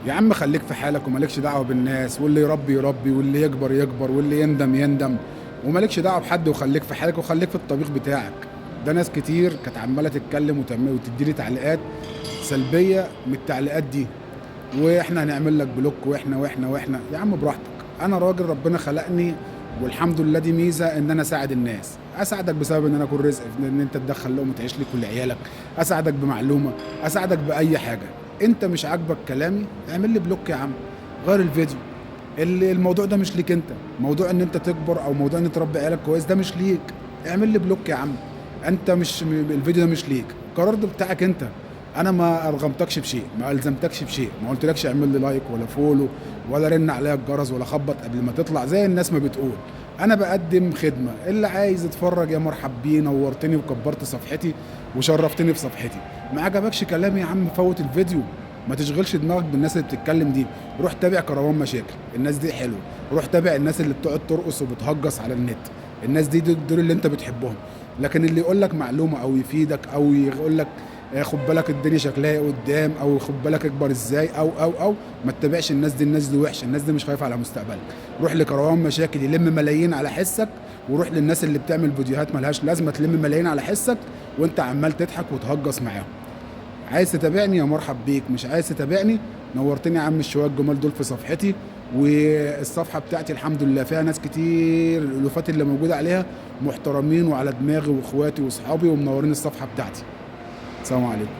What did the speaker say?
يا عم خليك في حالك ومالكش دعوه بالناس، واللي يربي يربي واللي يكبر يكبر واللي يندم يندم، ومالكش دعوه بحد، وخليك في حالك وخليك في الطبيخ بتاعك. ده ناس كتير كانت عماله تتكلم وتديلي تعليقات سلبيه من التعليقات دي، واحنا هنعمل لك بلوك، واحنا يا عم براحتك. انا راجل ربنا خلقني والحمد لله، دي ميزه ان انا اساعد الناس. اساعدك بسبب ان انا اكون رزق في ان انت تدخل لهم وتعيش لك ولعيالك، اساعدك بمعلومه، اساعدك باي حاجه. انت مش عاجبك كلامي اعمل لي بلوك يا عم، غير الفيديو. الموضوع ده مش ليك انت، موضوع ان انت تكبر او موضوع ان انت تربي عيالك كويس ده مش ليك. اعمل لي بلوك يا عم. انت مش الفيديو ده مش ليك، القرار ده بتاعك انت. انا ما ارغمتكش بشيء، ما الزمتكش بشيء، ما قلتلكش اعمل لي لايك ولا فولو ولا رن عليا الجرس ولا خبط قبل ما تطلع زي الناس ما بتقول. انا بقدم خدمه، اللي عايز يتفرج يا مرحب بيه، نورتني وكبرت صفحتي وشرفتني في صفحتي. ما عجبكش كلامي يا عم فوت الفيديو، ما تشغلش دماغك بالناس اللي بتتكلم دي. روح تابع كروان مشاكل، الناس دي حلوه. روح تابع الناس اللي بتقعد ترقص وبتهجص على النت، الناس دي دول اللي انت بتحبهم. لكن اللي يقول لك معلومه او يفيدك او يقول لك خد بالك الدنيا شكلها ايه قدام، او خد بالك اكبر ازاي، او ما تتابعش الناس دي. الناس دي وحشه، الناس دي مش خايفه على مستقبلك. روح لكروان مشاكل يلم ملايين على حسك، وروح للناس اللي بتعمل فيديوهات ملهاش لازمه تلم ملايين على حسك وانت عمال تضحك وتهجص معاهم. عايز تتابعني يا مرحب بيك، مش عايز تتابعني نورتني يا عم. الشوية الجمال دول في صفحتي، والصفحة بتاعتي الحمد لله فيها ناس كتير، الألوفات اللي موجودة عليها محترمين وعلى دماغي واخواتي واصحابي ومنورين الصفحة بتاعتي. السلام عليكم.